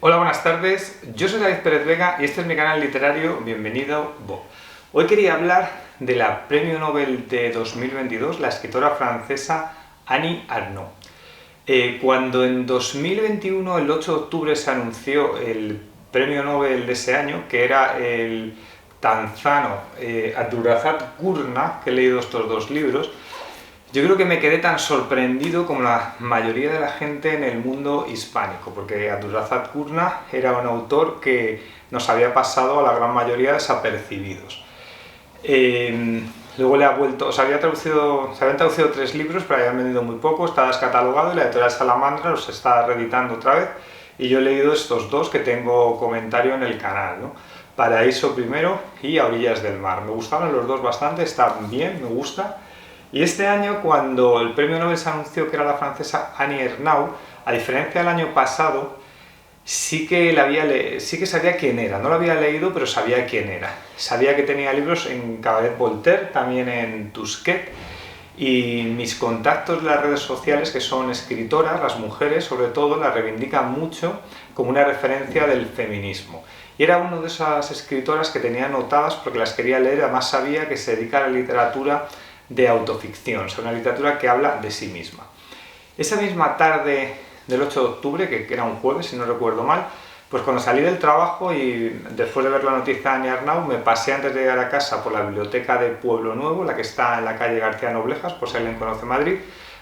Hola, buenas tardes. Yo soy David Pérez Vega y este es mi canal literario. Bienvenido, Bob. Hoy quería hablar de la Premio Nobel de 2022, la escritora francesa Annie Ernaux. Cuando en 2021, el 8 de octubre, se anunció el Premio Nobel de ese año, que era el tanzano Abdulrazak Gurnah, que he leído estos dos libros, yo creo que me quedé tan sorprendido como la mayoría de la gente en el mundo hispánico, porque Abdulrazak Gurnah era un autor que nos había pasado a la gran mayoría desapercibidos. Luego se habían traducido 3 libros, pero habían vendido muy poco, está descatalogado y la editorial Salamandra los está reeditando otra vez. Y yo he leído estos dos que tengo comentario en el canal, ¿no? Paraíso primero y A orillas del mar. Me gustaron los dos bastante, están bien, me gusta. Y este año, cuando el premio Nobel se anunció que era la francesa Annie Ernaux, a diferencia del año pasado, sí que sabía quién era. No lo había leído, pero sabía quién era. Sabía que tenía libros en Cabaret Voltaire, también en Tusquets, y mis contactos en las redes sociales, que son escritoras, las mujeres sobre todo, la reivindican mucho como una referencia del feminismo. Y era una de esas escritoras que tenía anotadas porque las quería leer, además sabía que se dedica a la literatura de autoficción, o sea, una literatura que habla de sí misma. Esa misma tarde del 8 de octubre, que era un jueves, si no recuerdo mal, pues cuando salí del trabajo y después de ver la noticia de Annie Ernaux, me pasé antes de llegar a casa por la biblioteca de Pueblo Nuevo, la que está en la calle García Noblejas, por si alguien conoce Madrid,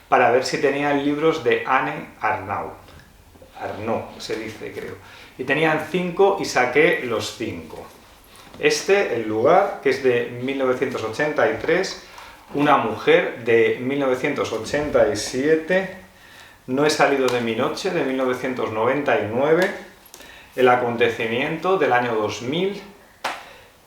para ver si tenían libros de Annie Ernaux. Ernaux se dice, creo. Y tenían 5 y saqué los 5. El lugar, que es de 1983, Una mujer, de 1987, No he salido de mi noche, de 1999, El acontecimiento, del año 2000,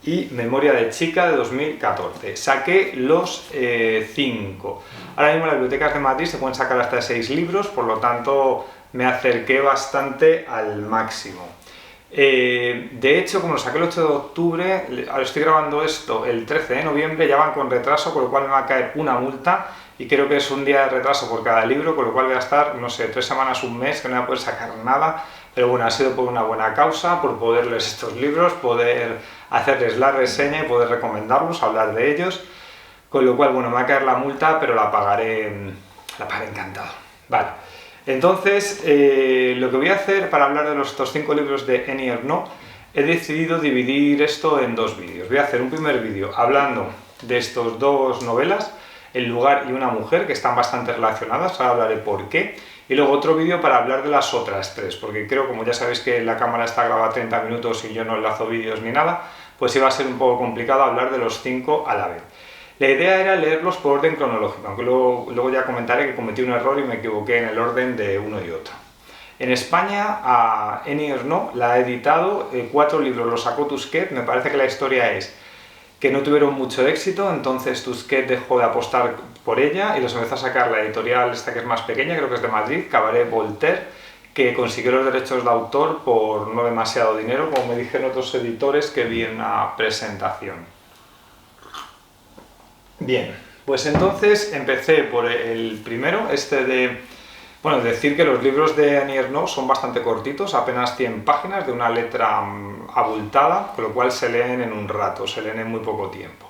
y Memoria de chica, de 2014. Saqué los 5. Ahora mismo en las bibliotecas de Madrid se pueden sacar hasta 6 libros, por lo tanto me acerqué bastante al máximo. De hecho, como lo saqué el 8 de octubre, ahora estoy grabando esto el 13 de noviembre, ya van con retraso, con lo cual me va a caer una multa, y creo que es un día de retraso por cada libro, con lo cual voy a estar, no sé, 3 semanas, un mes, que no voy a poder sacar nada, pero bueno, ha sido por una buena causa, por poder leer estos libros, poder hacerles la reseña y poder recomendarlos, hablar de ellos, con lo cual, bueno, me va a caer la multa, pero la pagaré encantado. Vale. Entonces, lo que voy a hacer para hablar de estos 5 libros de Annie Ernaux, he decidido dividir esto en 2 vídeos. Voy a hacer un primer vídeo hablando de estas 2 novelas, El lugar y Una mujer, que están bastante relacionadas, ahora hablaré por qué, y luego otro vídeo para hablar de las otras 3, porque creo, como ya sabéis que la cámara está grabada a 30 minutos y yo no enlazo vídeos ni nada, pues iba a ser un poco complicado hablar de los 5 a la vez. La idea era leerlos por orden cronológico, aunque luego ya comentaré que cometí un error y me equivoqué en el orden de uno y otro. En España, a Annie Ernaux la ha editado, 4 libros los sacó Tusquets. Me parece que la historia es que no tuvieron mucho éxito, entonces Tusquets dejó de apostar por ella y los empezó a sacar la editorial esta que es más pequeña, creo que es de Madrid, Cabaret Voltaire, que consiguió los derechos de autor por no demasiado dinero, como me dijeron otros editores que vi en una presentación. Bien, pues entonces empecé por el primero, decir que los libros de Annie Ernaux son bastante cortitos, apenas 100 páginas, de una letra abultada, con lo cual se leen en un rato, se leen en muy poco tiempo.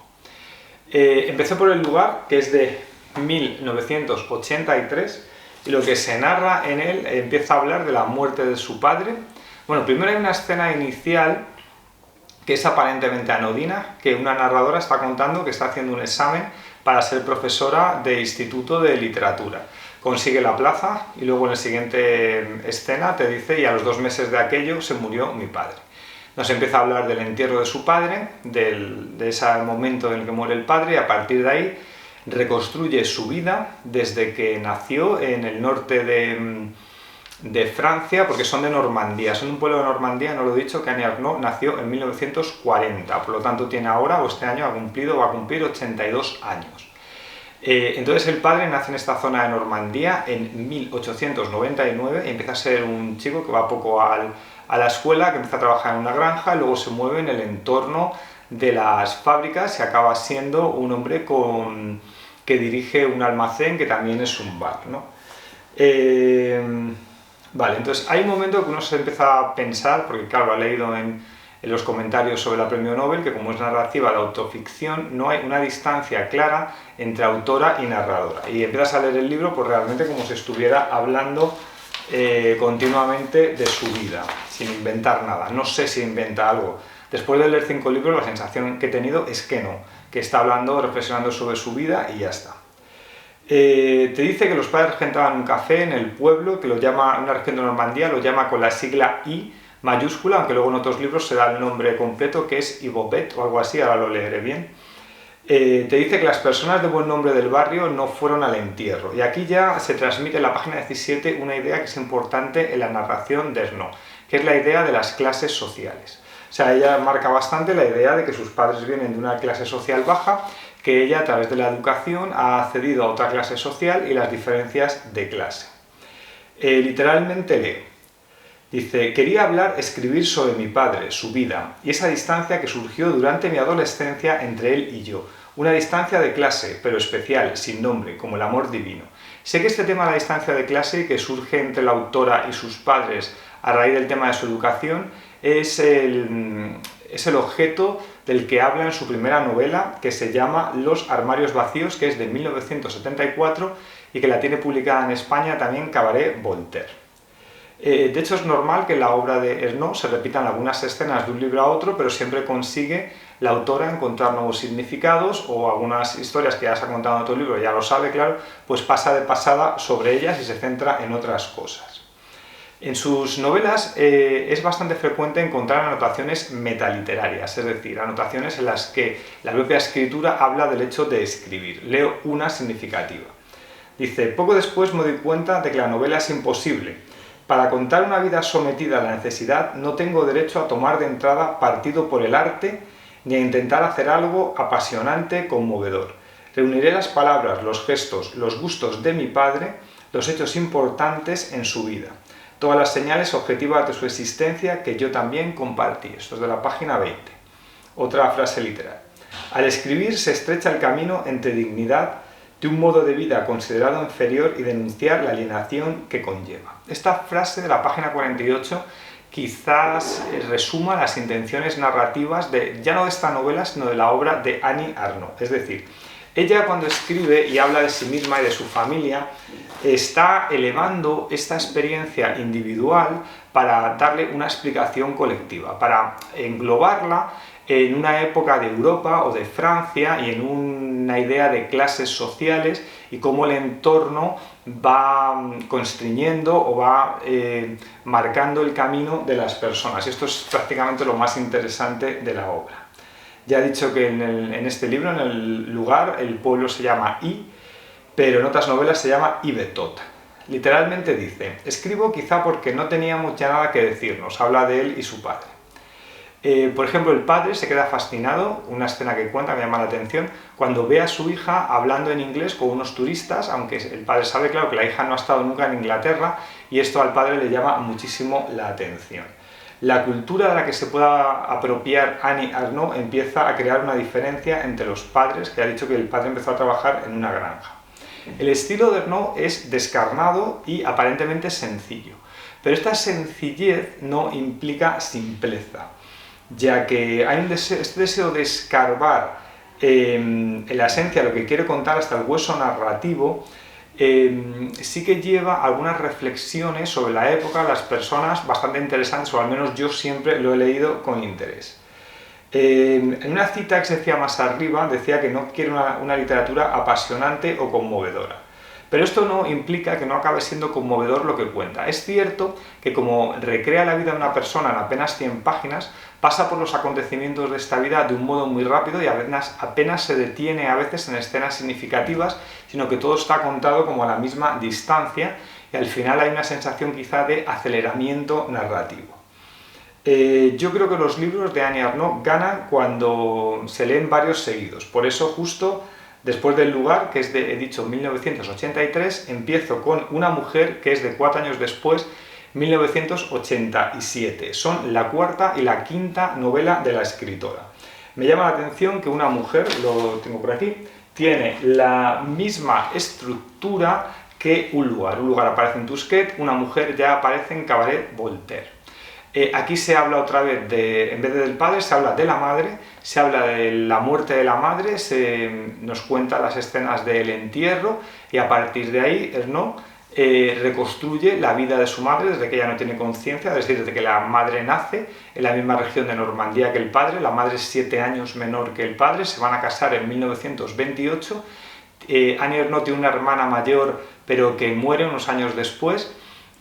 Empecé por El lugar, que es de 1983, y lo que se narra en él empieza a hablar de la muerte de su padre. Bueno, primero hay una escena inicial que es aparentemente anodina, que una narradora está contando que está haciendo un examen para ser profesora de instituto de literatura. Consigue la plaza y luego en la siguiente escena te dice: y a los 2 meses de aquello se murió mi padre. Nos empieza a hablar del entierro de su padre, de ese momento en el que muere el padre, y a partir de ahí reconstruye su vida desde que nació en el norte de Francia, porque son de Normandía, son un pueblo de Normandía, no lo he dicho, que Annie Ernaux nació en 1940, por lo tanto tiene ahora, o este año va a cumplir 82 años. Entonces el padre nace en esta zona de Normandía en 1899 y empieza a ser un chico que va poco a la escuela, que empieza a trabajar en una granja, luego se mueve en el entorno de las fábricas y acaba siendo un hombre que dirige un almacén que también es un bar, ¿no? Vale, entonces hay un momento que uno se empieza a pensar, porque claro, lo ha leído en los comentarios sobre la premio Nobel, que como es narrativa de autoficción, no hay una distancia clara entre autora y narradora. Y empiezas a leer el libro pues realmente como si estuviera hablando continuamente de su vida, sin inventar nada. No sé si inventa algo. Después de leer 5 libros, la sensación que he tenido es que no, que está hablando, reflexionando sobre su vida y ya está. Te dice que los padres regentaban un café en el pueblo, que lo llama, en una región de Normandía, lo llama con la sigla I mayúscula, aunque luego en otros libros se da el nombre completo, que es Ibobet o algo así, ahora lo leeré bien. Te dice que las personas de buen nombre del barrio no fueron al entierro. Y aquí ya se transmite en la página 17 una idea que es importante en la narración de Ernaux, que es la idea de las clases sociales. O sea, ella marca bastante la idea de que sus padres vienen de una clase social baja, que ella a través de la educación ha accedido a otra clase social y las diferencias de clase. Literalmente leo. Dice, quería escribir sobre mi padre, su vida, y esa distancia que surgió durante mi adolescencia entre él y yo. Una distancia de clase, pero especial, sin nombre, como el amor divino. Sé que este tema de la distancia de clase, que surge entre la autora y sus padres a raíz del tema de su educación, es el objeto del que habla en su primera novela, que se llama Los armarios vacíos, que es de 1974 y que la tiene publicada en España también Cabaret Voltaire. De hecho, es normal que en la obra de Ernaux se repitan algunas escenas de un libro a otro, pero siempre consigue la autora encontrar nuevos significados o algunas historias que ya se ha contado en otro libro, ya lo sabe, claro, pues pasa de pasada sobre ellas y se centra en otras cosas. En sus novelas es bastante frecuente encontrar anotaciones metaliterarias, es decir, anotaciones en las que la propia escritura habla del hecho de escribir. Leo una significativa. Dice, poco después me doy cuenta de que la novela es imposible. Para contar una vida sometida a la necesidad no tengo derecho a tomar de entrada partido por el arte ni a intentar hacer algo apasionante, conmovedor. Reuniré las palabras, los gestos, los gustos de mi padre, los hechos importantes en su vida, todas las señales objetivas de su existencia que yo también compartí. Esto es de la página 20. Otra frase literal. Al escribir se estrecha el camino entre dignidad de un modo de vida considerado inferior y denunciar la alienación que conlleva. Esta frase de la página 48 quizás resuma las intenciones narrativas ya no de esta novela, sino de la obra de Annie Ernaux. Es decir, ella cuando escribe y habla de sí misma y de su familia, está elevando esta experiencia individual para darle una explicación colectiva, para englobarla en una época de Europa o de Francia y en una idea de clases sociales y cómo el entorno va constriñendo o va marcando el camino de las personas. Y esto es prácticamente lo más interesante de la obra. Ya he dicho que en este libro, en el lugar, el pueblo se llama I, pero en otras novelas se llama Ivetot. Literalmente dice, escribo quizá porque no teníamos ya nada que decirnos, habla de él y su padre. Por ejemplo, el padre se queda fascinado, una escena que cuenta, me llama la atención, cuando ve a su hija hablando en inglés con unos turistas, aunque el padre sabe, claro, que la hija no ha estado nunca en Inglaterra, y esto al padre le llama muchísimo la atención. La cultura de la que se pueda apropiar Annie Ernaux empieza a crear una diferencia entre los padres, que ha dicho que el padre empezó a trabajar en una granja. El estilo de Ernaux es descarnado y aparentemente sencillo, pero esta sencillez no implica simpleza, ya que hay este deseo de escarbar en la esencia de lo que quiere contar hasta el hueso narrativo, sí que lleva algunas reflexiones sobre la época, las personas bastante interesantes, o al menos yo siempre lo he leído con interés. En una cita que se decía más arriba, decía que no quiere una literatura apasionante o conmovedora. Pero esto no implica que no acabe siendo conmovedor lo que cuenta. Es cierto que como recrea la vida de una persona en apenas 100 páginas, pasa por los acontecimientos de esta vida de un modo muy rápido y apenas se detiene a veces en escenas significativas, sino que todo está contado como a la misma distancia y al final hay una sensación quizá de aceleramiento narrativo. Yo creo que los libros de Annie Ernaux ganan cuando se leen varios seguidos. Por eso justo después del lugar, que es he dicho 1983, empiezo con Una mujer, que es de 4 años después, 1987. Son la cuarta y la quinta novela de la escritora. Me llama la atención que Una mujer, lo tengo por aquí, tiene la misma estructura que un lugar. Un lugar aparece en Tusquet, una mujer ya aparece en Cabaret Voltaire. Aquí se habla otra vez, en vez del padre, se habla de la madre, se habla de la muerte de la madre, nos cuenta las escenas del entierro y a partir de ahí Ernaux reconstruye la vida de su madre desde que ella no tiene conciencia, es decir, desde que la madre nace en la misma región de Normandía que el padre. La madre es 7 años menor que el padre, se van a casar en 1928. Annie Ernaux tiene una hermana mayor pero que muere unos años después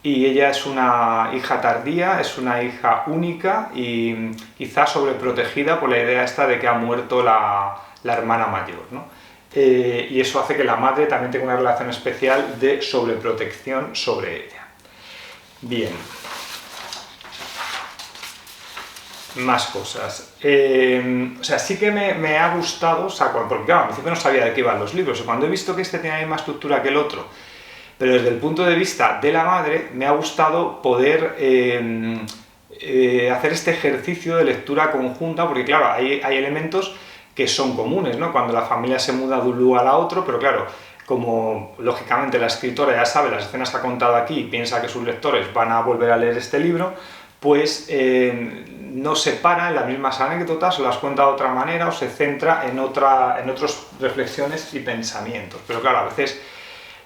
y ella es una hija tardía, es una hija única y quizá sobreprotegida por la idea esta de que ha muerto la hermana mayor, ¿no? Y eso hace que la madre también tenga una relación especial de sobreprotección sobre ella. Bien. Más cosas. O sea, sí que me ha gustado, o sea, porque claro, al principio no sabía de qué iban los libros, y cuando he visto que este tenía la misma estructura que el otro, pero desde el punto de vista de la madre, me ha gustado poder hacer este ejercicio de lectura conjunta, porque claro, hay elementos que son comunes, ¿no? Cuando la familia se muda de un lugar a otro, pero claro, como lógicamente la escritora ya sabe las escenas que ha contado aquí y piensa que sus lectores van a volver a leer este libro, pues no se para en las mismas anécdotas, o las cuenta de otra manera, o se centra en otras reflexiones y pensamientos. Pero claro, a veces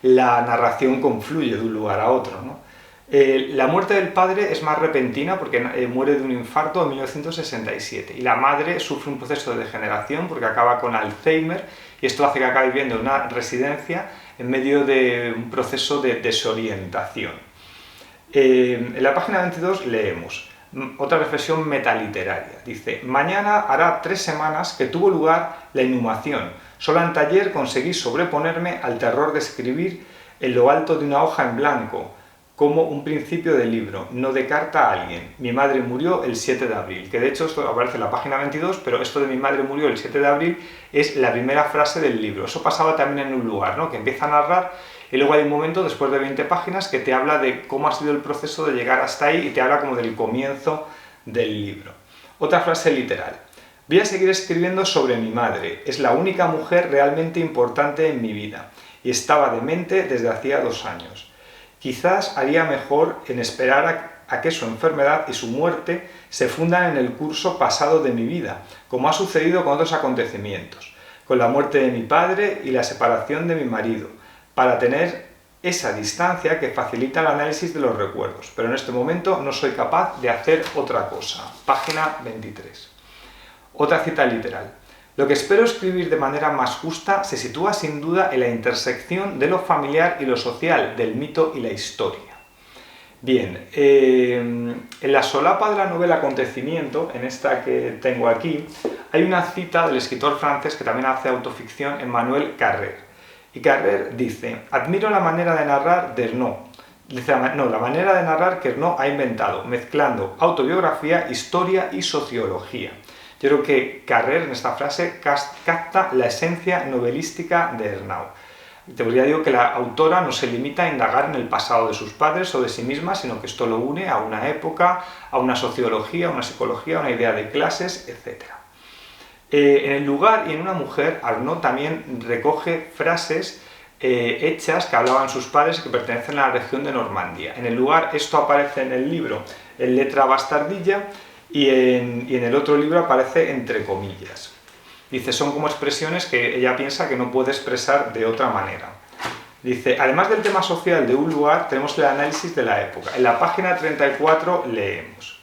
la narración confluye de un lugar a otro, ¿no? La muerte del padre es más repentina porque muere de un infarto en 1967 y la madre sufre un proceso de degeneración porque acaba con Alzheimer y esto hace que acabe viviendo en una residencia en medio de un proceso de desorientación. En la página 22 leemos otra reflexión metaliteraria. Dice: mañana hará 3 semanas que tuvo lugar la inhumación. Solo anteayer conseguí sobreponerme al terror de escribir en lo alto de una hoja en blanco, como un principio de libro, no de carta a alguien. Mi madre murió el 7 de abril, que de hecho esto aparece en la página 22, pero esto de mi madre murió el 7 de abril es la primera frase del libro. Eso pasaba también en un lugar, ¿no? Que empieza a narrar y luego hay un momento, después de 20 páginas, que te habla de cómo ha sido el proceso de llegar hasta ahí y te habla como del comienzo del libro. Otra frase literal. Voy a seguir escribiendo sobre mi madre. Es la única mujer realmente importante en mi vida y estaba demente desde hacía 2 años. Quizás haría mejor en esperar a que su enfermedad y su muerte se fundan en el curso pasado de mi vida, como ha sucedido con otros acontecimientos, con la muerte de mi padre y la separación de mi marido, para tener esa distancia que facilita el análisis de los recuerdos. Pero en este momento no soy capaz de hacer otra cosa. Página 23. Otra cita literal. Lo que espero escribir de manera más justa se sitúa sin duda en la intersección de lo familiar y lo social, del mito y la historia. Bien, en la solapa de la novela Acontecimiento, en esta que tengo aquí, hay una cita del escritor francés que también hace autoficción, Emmanuel Carrère. Y Carrère dice: admiro la manera de narrar de Ernaux. La manera de narrar que Ernaux ha inventado, mezclando autobiografía, historia y sociología. Yo creo que Carrère en esta frase capta la esencia novelística de Ernaux. Te digo que la autora no se limita a indagar en el pasado de sus padres o de sí misma, sino que esto lo une a una época, a una sociología, a una psicología, a una idea de clases, etc. En el lugar y en una mujer, Ernaux también recoge frases hechas que hablaban sus padres y que pertenecen a la región de Normandía. En el lugar esto aparece en el libro en letra bastardilla, y en el otro libro aparece entre comillas. Dice, son como expresiones que ella piensa que no puede expresar de otra manera. Dice, además del tema social de un lugar, tenemos el análisis de la época. En la página 34 leemos.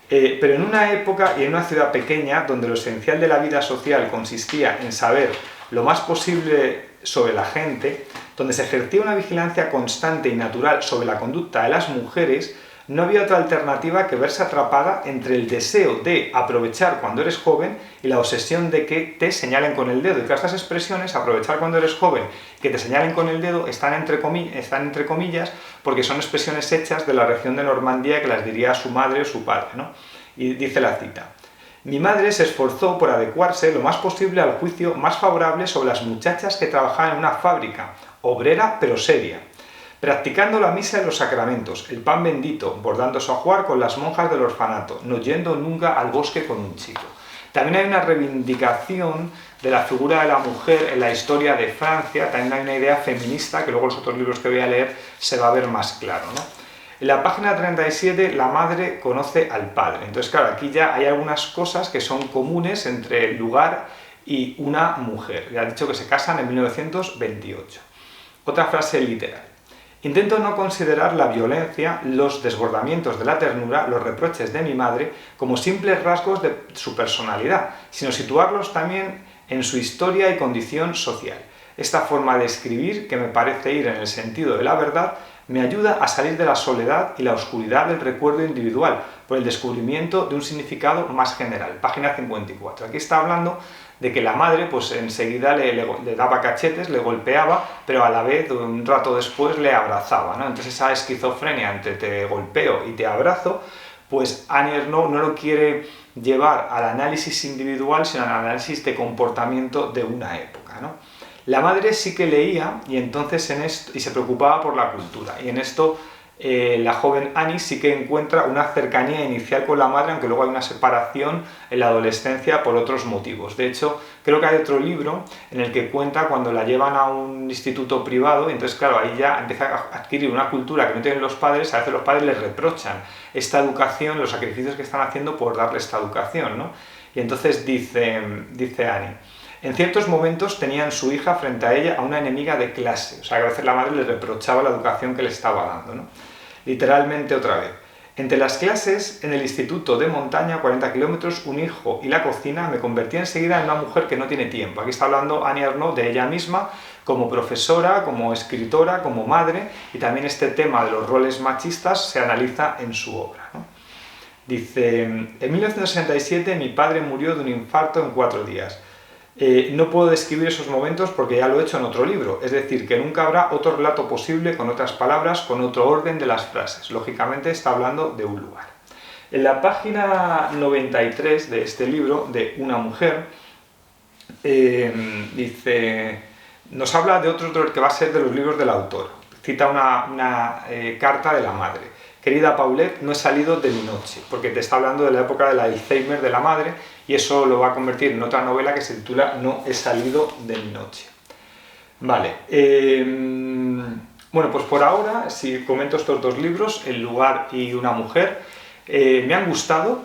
Pero en una época y en una ciudad pequeña, donde lo esencial de la vida social consistía en saber lo más posible sobre la gente, donde se ejercía una vigilancia constante y natural sobre la conducta de las mujeres, no había otra alternativa que verse atrapada entre el deseo de aprovechar cuando eres joven y la obsesión de que te señalen con el dedo. Y que estas expresiones, aprovechar cuando eres joven, que te señalen con el dedo, están entre comillas porque son expresiones hechas de la región de Normandía que las diría su madre o su padre, ¿no? Y dice la cita. Mi madre se esforzó por adecuarse lo más posible al juicio más favorable sobre las muchachas que trabajaban en una fábrica, obrera pero seria, practicando la misa y los sacramentos, el pan bendito, bordando su ajuar con las monjas del orfanato, no yendo nunca al bosque con un chico. También hay una reivindicación de la figura de la mujer en la historia de Francia, también hay una idea feminista que luego en los otros libros que voy a leer se va a ver más claro, ¿no? En la página 37, la madre conoce al padre. Entonces, claro, aquí ya hay algunas cosas que son comunes entre el lugar y una mujer. Ya he dicho que se casan en 1928. Otra frase literal. Intento no considerar la violencia, los desbordamientos de la ternura, los reproches de mi madre como simples rasgos de su personalidad, sino situarlos también en su historia y condición social. Esta forma de escribir, que me parece ir en el sentido de la verdad, me ayuda a salir de la soledad y la oscuridad del recuerdo individual por el descubrimiento de un significado más general. Página 54. Aquí está hablando de que la madre pues enseguida le daba cachetes, le golpeaba, pero a la vez un rato después le abrazaba, ¿no? Entonces esa esquizofrenia entre te golpeo y te abrazo, pues Annie Ernaux no lo quiere llevar al análisis individual, sino al análisis de comportamiento de una época, ¿no? La madre sí que leía y entonces y se preocupaba por la cultura, y en esto la joven Annie sí que encuentra una cercanía inicial con la madre, aunque luego hay una separación en la adolescencia por otros motivos. De hecho, creo que hay otro libro en el que cuenta cuando la llevan a un instituto privado, y entonces claro, ahí ya empieza a adquirir una cultura que no tienen los padres. A veces los padres les reprochan esta educación, los sacrificios que están haciendo por darle esta educación, ¿no? Y entonces dice Annie: en ciertos momentos tenía en su hija frente a ella a una enemiga de clase, o sea que a veces la madre le reprochaba la educación que le estaba dando, ¿no? Literalmente otra vez. Entre las clases en el instituto de montaña, 40 kilómetros, un hijo y la cocina, me convertí enseguida en una mujer que no tiene tiempo. Aquí está hablando Annie Ernaux de ella misma, como profesora, como escritora, como madre, y también este tema de los roles machistas se analiza en su obra, ¿no? Dice: en 1967 mi padre murió de un infarto en 4 días. No puedo describir esos momentos porque ya lo he hecho en otro libro, es decir, que nunca habrá otro relato posible con otras palabras, con otro orden de las frases. Lógicamente está hablando de un lugar. En la página 93 de este libro, de Una mujer, nos habla de otro que va a ser de los libros del autor. Cita una carta de la madre. Querida Paulette, no he salido de mi noche, porque te está hablando de la época del Alzheimer de la madre, y eso lo va a convertir en otra novela que se titula No he salido de mi noche. Vale, bueno, pues por ahora, si comento estos dos libros, El lugar y Una mujer, me han gustado.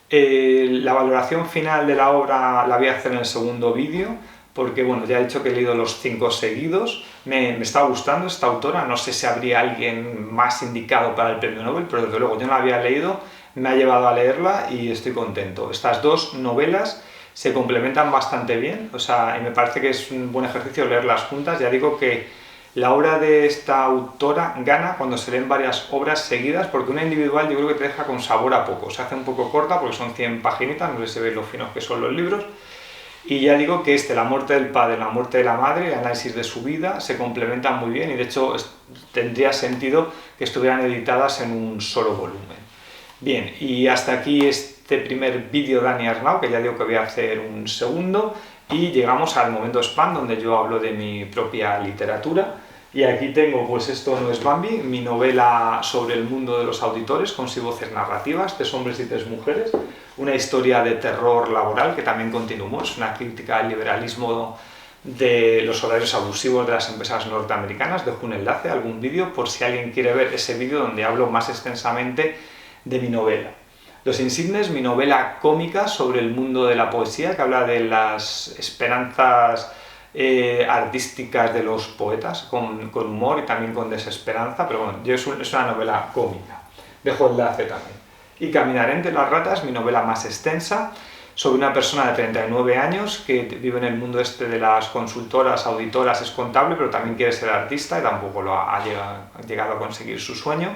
La valoración final de la obra la voy a hacer en el segundo vídeo, porque bueno, ya he dicho que he leído los 5 seguidos, me está gustando esta autora, no sé si habría alguien más indicado para el premio Nobel, pero desde luego yo no la había leído, me ha llevado a leerla y estoy contento. Estas dos novelas se complementan bastante bien, o sea, y me parece que es un buen ejercicio leerlas juntas. Ya digo que la obra de esta autora gana cuando se leen varias obras seguidas, porque una individual yo creo que te deja con sabor a poco, se hace un poco corta porque son 100 paginitas, no sé si se ve lo finos que son los libros. Y ya digo que la muerte del padre, la muerte de la madre, el análisis de su vida, se complementan muy bien, y de hecho tendría sentido que estuvieran editadas en un solo volumen. Bien, y hasta aquí este primer vídeo de Annie Ernaux, que ya digo que voy a hacer un segundo, y llegamos al momento spam, donde yo hablo de mi propia literatura. Y aquí tengo, pues Esto no es Bambi, mi novela sobre el mundo de los auditores, con 6 voces narrativas, 3 hombres y 3 mujeres, una historia de terror laboral que también continuó, es una crítica al liberalismo de los horarios abusivos de las empresas norteamericanas. Dejo un enlace a algún vídeo por si alguien quiere ver ese vídeo donde hablo más extensamente de mi novela. Los Insignes, mi novela cómica sobre el mundo de la poesía, que habla de las esperanzas artísticas de los poetas, con humor y también con desesperanza, pero bueno, es una novela cómica. Dejo enlace también. Y Caminaré entre las ratas, mi novela más extensa, sobre una persona de 39 años que vive en el mundo este de las consultoras, auditoras, es contable, pero también quiere ser artista y tampoco ha llegado a conseguir su sueño.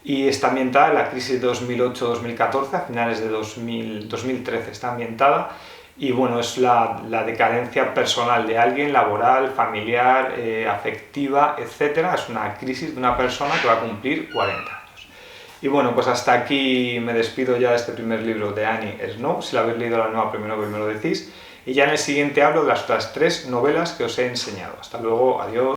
Y está ambientada en la crisis de 2008-2014, a finales de 2013 está ambientada. Y bueno, es la decadencia personal de alguien, laboral, familiar, afectiva, etc. Es una crisis de una persona que va a cumplir 40 años. Y bueno, pues hasta aquí me despido ya de este primer libro de Annie Ernaux. Si la habéis leído la nueva Premio Nobel me lo decís. Y ya en el siguiente hablo de las otras 3 novelas que os he enseñado. Hasta luego, adiós.